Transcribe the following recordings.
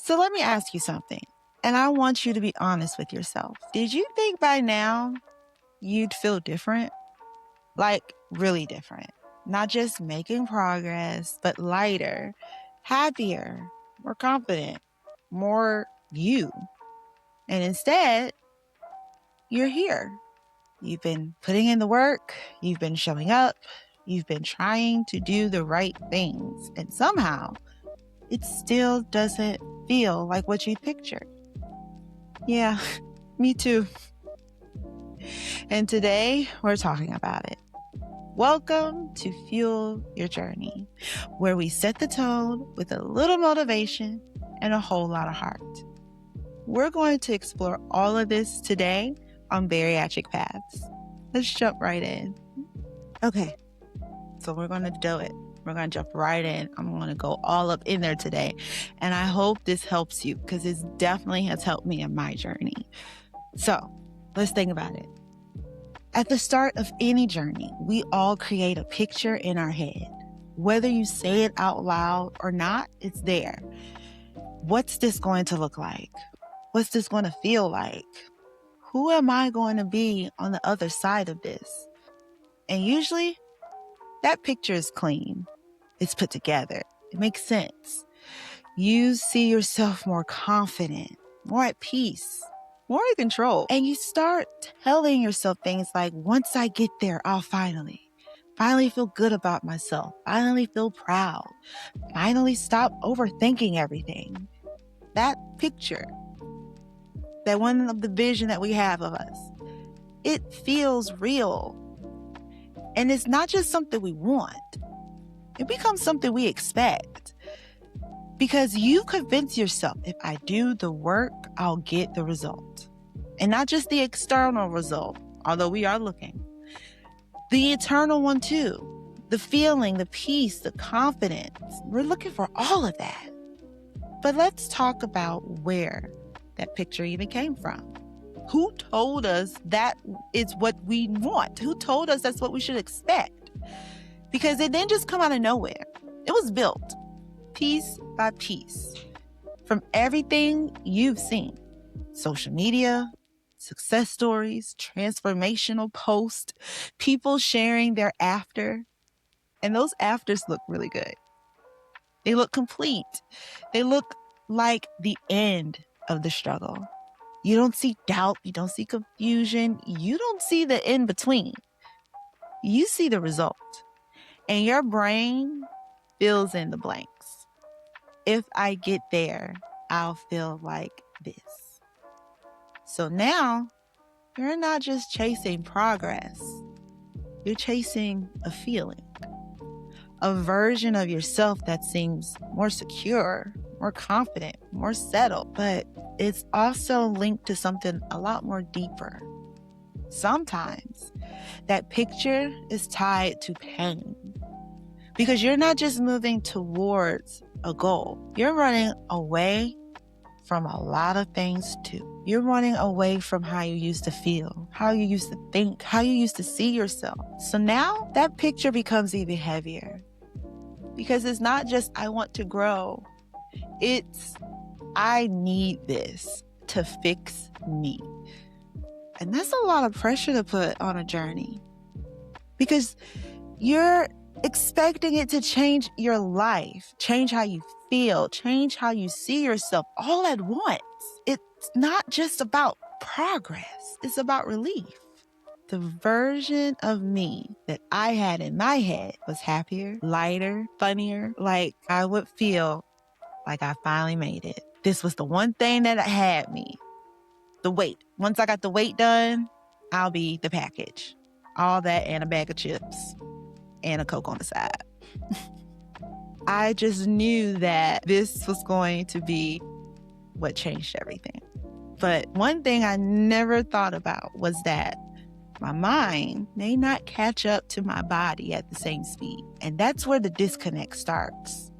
So let me ask you something, and I want you to be honest with yourself. Did you think by now you'd feel different? Like really different. Not just making progress, but lighter, happier, more confident, more you. And instead, you're here. You've been putting in the work, you've been showing up, you've been trying to do the right things, and somehow it still doesn't feel like what you pictured. Yeah, me too. And today we're talking about it. Welcome to Fuel Your Journey, where we set the tone with a little motivation and a whole lot of heart. We're going to explore all of this today on Bariatric Paths. Let's jump right in. Okay, so we're going to do it. We're going to jump right in. I'm going to go all up in there today. And I hope this helps you because it definitely has helped me in my journey. So let's think about it. At the start of any journey, we all create a picture in our head. Whether you say it out loud or not, it's there. What's this going to look like? What's this going to feel like? Who am I going to be on the other side of this? And usually, that picture is clean. It's put together. It makes sense. You see yourself more confident, more at peace, more in control. And you start telling yourself things like, once I get there, I'll finally feel good about myself, finally feel proud, finally stop overthinking everything. That picture, that one of the vision that we have of us, it feels real. And it's not just something we want. It becomes something we expect. Because you convince yourself, if I do the work, I'll get the result. And not just the external result, although we are looking. The eternal one too. The feeling, the peace, the confidence. We're looking for all of that. But let's talk about where that picture even came from. Who told us that is what we want? Who told us that's what we should expect? Because it didn't just come out of nowhere. It was built piece by piece from everything you've seen. Social media, success stories, transformational posts, people sharing their after. And those afters look really good. They look complete. They look like the end of the struggle. You don't see doubt. You don't see confusion. You don't see the in between. You see the result. And your brain fills in the blanks. If I get there, I'll feel like this. So now, you're not just chasing progress. You're chasing a feeling. A version of yourself that seems more secure, more confident, more settled. But it's also linked to something a lot more deeper. Sometimes that picture is tied to pain. Because you're not just moving towards a goal. You're running away from a lot of things too. You're running away from how you used to feel, how you used to think, how you used to see yourself. So now that picture becomes even heavier. Because it's not just, I want to grow. It's, I need this to fix me. And that's a lot of pressure to put on a journey. Because you're expecting it to change your life, change how you feel, change how you see yourself all at once. It's not just about progress. It's about relief. The version of me that I had in my head was happier, lighter, funnier, like I would feel like I finally made it. This was the one thing that had me. The weight. Once I got the weight done, I'll be the package. All that and a bag of chips. And a Coke on the side. I just knew that this was going to be what changed everything. But one thing I never thought about was that my mind may not catch up to my body at the same speed. And that's where the disconnect starts.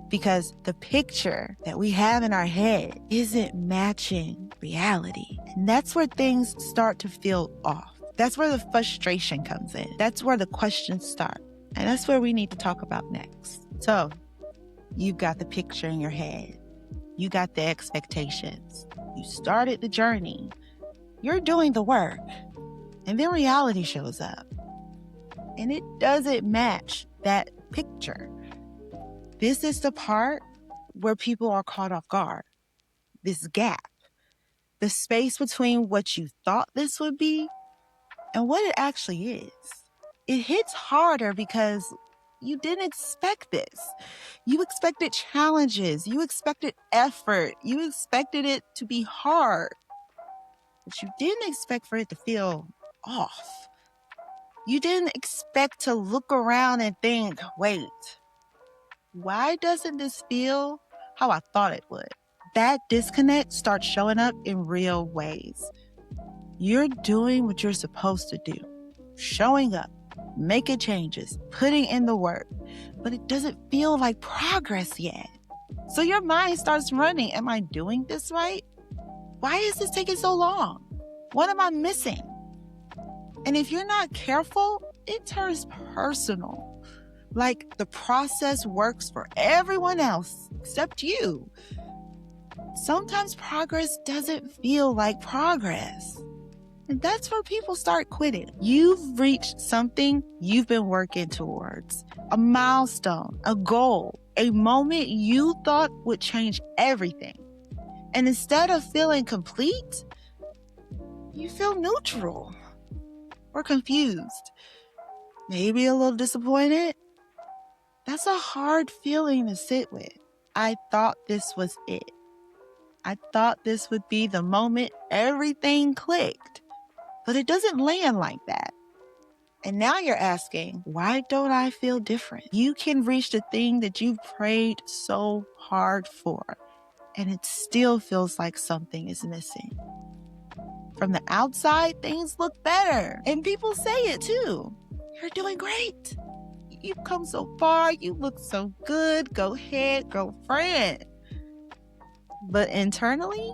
Because the picture that we have in our head isn't matching reality. And that's where things start to feel off. That's where the frustration comes in. That's where the questions start. And that's where we need to talk about next. So, you've got the picture in your head. You got the expectations. You started the journey. You're doing the work. And then reality shows up. And it doesn't match that picture. This is the part where people are caught off guard. This gap. The space between what you thought this would be and what it actually is. It hits harder because you didn't expect this. You expected challenges. You expected effort. You expected it to be hard. But you didn't expect for it to feel off. You didn't expect to look around and think, wait, why doesn't this feel how I thought it would? That disconnect starts showing up in real ways. You're doing what you're supposed to do, showing up, making changes, putting in the work, but it doesn't feel like progress yet. So your mind starts running. Am I doing this right? Why is this taking so long? What am I missing? And if you're not careful, it turns personal. Like the process works for everyone else except you. Sometimes progress doesn't feel like progress. And that's where people start quitting. You've reached something you've been working towards, a milestone, a goal, a moment you thought would change everything. And instead of feeling complete, you feel neutral or confused, maybe a little disappointed. That's a hard feeling to sit with. I thought this was it. I thought this would be the moment everything clicked, but it doesn't land like that. And now you're asking, why don't I feel different? You can reach the thing that you've prayed so hard for, and it still feels like something is missing. From the outside, things look better, and people say it too. You're doing great. You've come so far. You look so good. Go ahead, girlfriend. But internally,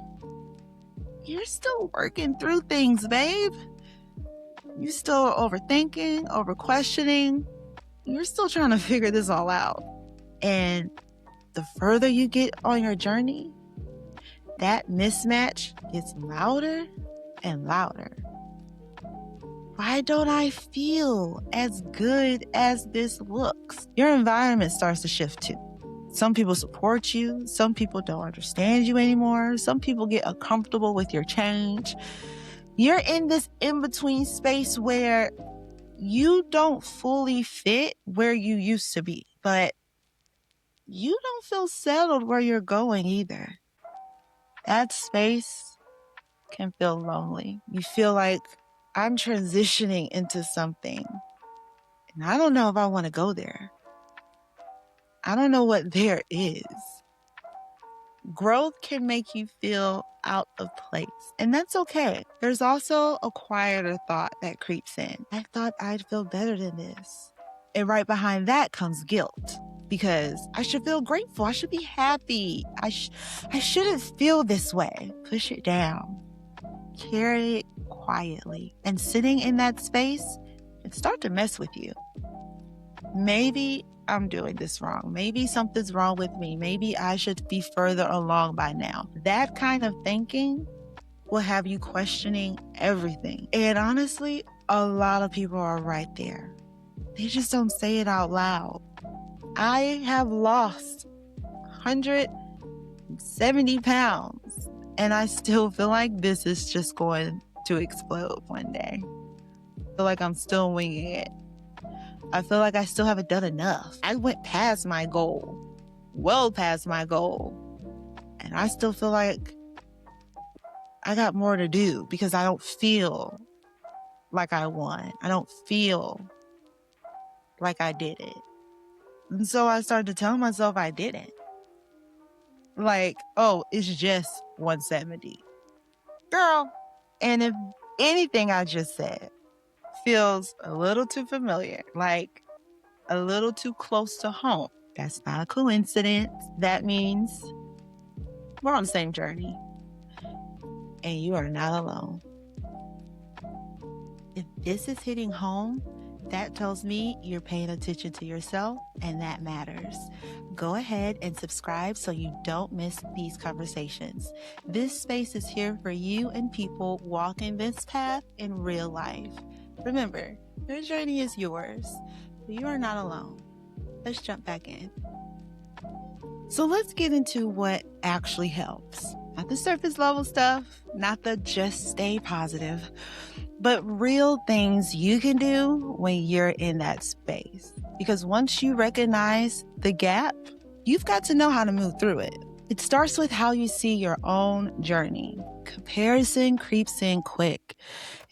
you're still working through things, babe. You're still overthinking, over-questioning. You're still trying to figure this all out. And the further you get on your journey, that mismatch gets louder and louder. Why don't I feel as good as this looks? Your environment starts to shift too. Some people support you. Some people don't understand you anymore. Some people get uncomfortable with your change. You're in this in-between space where you don't fully fit where you used to be, but you don't feel settled where you're going either. That space can feel lonely. You feel like, I'm transitioning into something, and I don't know if I want to go there. I don't know what there is. Growth can make you feel out of place, and that's okay. There's also a quieter thought that creeps in. I thought I'd feel better than this. And right behind that comes guilt, because I should feel grateful. I should be happy. I shouldn't feel this way. Push it down. Carry it quietly. And sitting in that space can start to mess with you. Maybe I'm doing this wrong. Maybe something's wrong with me. Maybe I should be further along by now. That kind of thinking will have you questioning everything. And honestly, a lot of people are right there. They just don't say it out loud. I have lost 170 pounds, and I still feel like this is just going to explode one day. I feel like I'm still winging it. I feel like I still haven't done enough. I went past my goal, well past my goal, and I still feel like I got more to do because I don't feel like I won. I don't feel like I did it. And so I started to tell myself I didn't. Like, oh, it's just 170. Girl, and if anything I just said feels a little too familiar, like a little too close to home, that's not a coincidence. That means we're on the same journey, and you are not alone. If this is hitting home, That tells me you're paying attention to yourself, and that matters. Go ahead and subscribe so you don't miss these conversations. This space is here for you and people walking this path in real life. Remember, your journey is yours, but you are not alone. Let's jump back in. So let's get into what actually helps. Not the surface level stuff, not the just stay positive, but real things you can do when you're in that space. Because once you recognize the gap, you've got to know how to move through it. It starts with how you see your own journey. Comparison creeps in quick,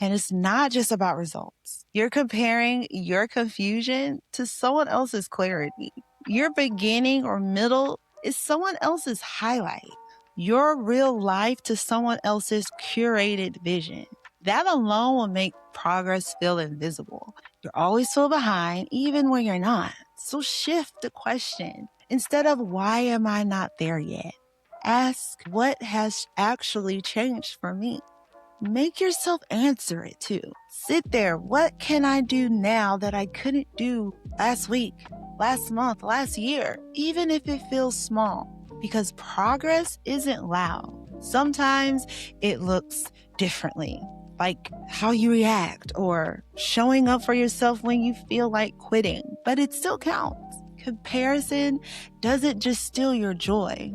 and it's not just about results. You're comparing your confusion to someone else's clarity. Your beginning or middle is someone else's highlight. Your real life to someone else's curated vision. That alone will make progress feel invisible. You're always feel behind, even when you're not. So shift the question. Instead of, why am I not there yet? Ask, what has actually changed for me? Make yourself answer it too. Sit there. What can I do now that I couldn't do last week, last month, last year? Even if it feels small. Because progress isn't loud. Sometimes it looks differently. Like how you react or showing up for yourself when you feel like quitting. But it still counts. Comparison doesn't just steal your joy.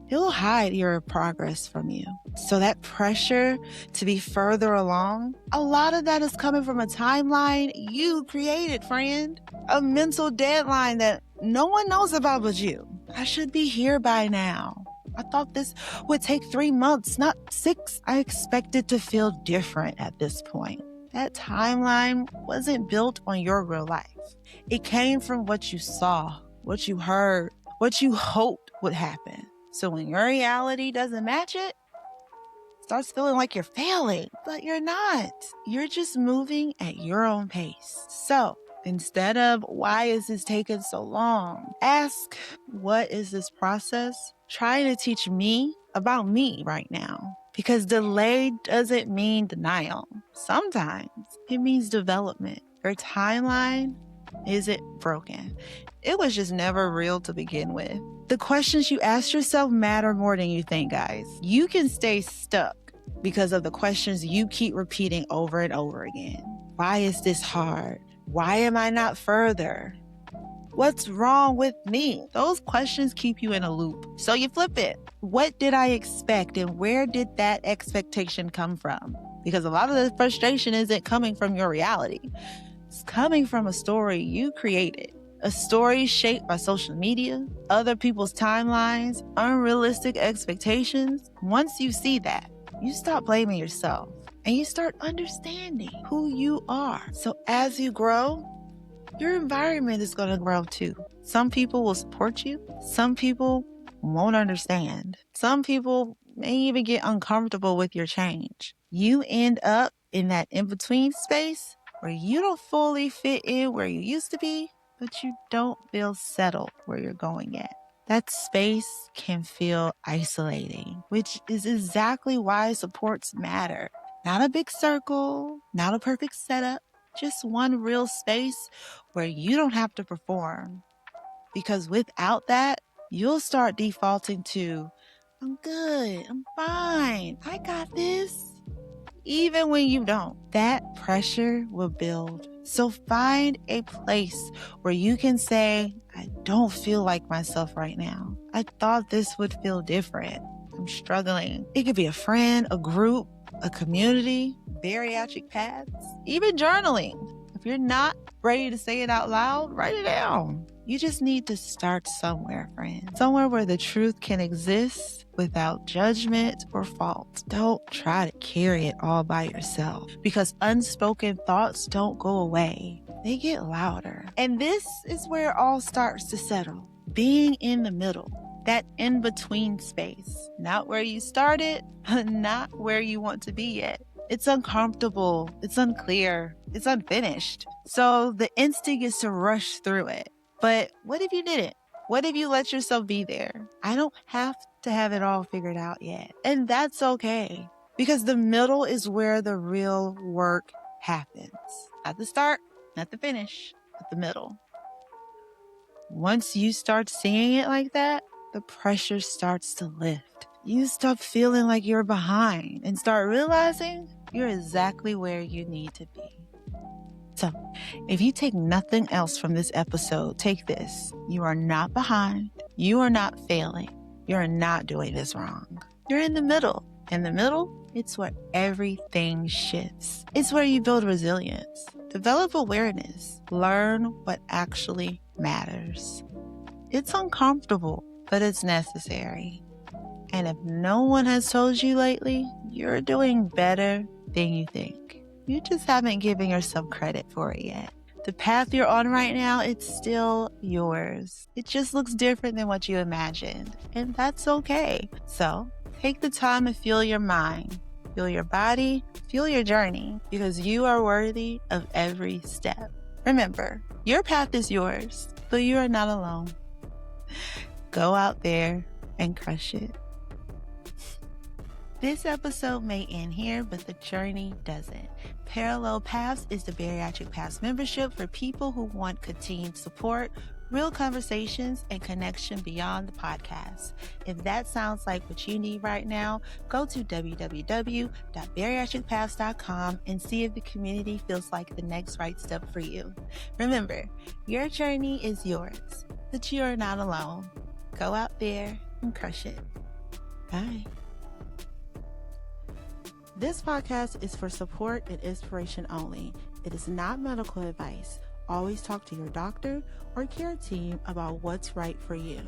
It'll hide your progress from you. So that pressure to be further along, a lot of that is coming from a timeline you created, friend. A mental deadline that no one knows about but you. I should be here by now. I thought this would take 3 months, not 6. I expected to feel different at this point. That timeline wasn't built on your real life. It came from what you saw, what you heard, what you hoped would happen. So when your reality doesn't match it, starts feeling like you're failing, but you're not. You're just moving at your own pace. So instead of, why is this taking so long? Ask, what is this process trying to teach me about me right now? Because delay doesn't mean denial. Sometimes it means development. Your timeline isn't broken. It was just never real to begin with. The questions you ask yourself matter more than you think, guys. You can stay stuck because of the questions you keep repeating over and over again. Why is this hard? Why am I not further? What's wrong with me? Those questions keep you in a loop. So you flip it. What did I expect and where did that expectation come from? Because a lot of the frustration isn't coming from your reality. It's coming from a story you created. A story shaped by social media, other people's timelines, unrealistic expectations. Once you see that, you stop blaming yourself and you start understanding who you are. So as you grow, your environment is going to grow too. Some people will support you. Some people won't understand. Some people may even get uncomfortable with your change. You end up in that in-between space where you don't fully fit in where you used to be, but you don't feel settled where you're going at. That space can feel isolating, which is exactly why supports matter. Not a big circle, not a perfect setup, just one real space where you don't have to perform. Because without that, you'll start defaulting to, I'm good, I'm fine, I got this. Even when you don't, that pressure will build. So find a place where you can say, I don't feel like myself right now. I thought this would feel different. I'm struggling. It could be a friend, a group, a community, bariatric paths, even journaling. If you're not ready to say it out loud, write it down. You just need to start somewhere, friend. Somewhere where the truth can exist without judgment or fault. Don't try to carry it all by yourself because unspoken thoughts don't go away. They get louder. And this is where it all starts to settle. Being in the middle. That in-between space. Not where you started, but not where you want to be yet. It's uncomfortable. It's unclear. It's unfinished. So the instinct is to rush through it. But what if you didn't? What if you let yourself be there? I don't have to have it all figured out yet. And that's okay. Because the middle is where the real work happens. Not the start, not the finish, but the middle. Once you start seeing it like that, the pressure starts to lift. You stop feeling like you're behind and start realizing you're exactly where you need to be. So, if you take nothing else from this episode, take this. You are not behind. You are not failing. You're not doing this wrong. You're in the middle. In the middle, it's where everything shifts. It's where you build resilience, develop awareness, learn what actually matters. It's uncomfortable, but it's necessary. And if no one has told you lately, you're doing better than you think. You just haven't given yourself credit for it yet. The path you're on right now, it's still yours. It just looks different than what you imagined, and that's okay. So take the time to feel your mind, feel your body, feel your journey, because you are worthy of every step. Remember, your path is yours, but you are not alone. Go out there and crush it. This episode may end here, but the journey doesn't. Parallel Paths is the Bariatric Paths membership for people who want continued support, real conversations, and connection beyond the podcast. If that sounds like what you need right now, go to www.bariatricpaths.com and see if the community feels like the next right step for you. Remember, your journey is yours, but you are not alone. Go out there and crush it. Bye. This podcast is for support and inspiration only. It is not medical advice. Always talk to your doctor or care team about what's right for you.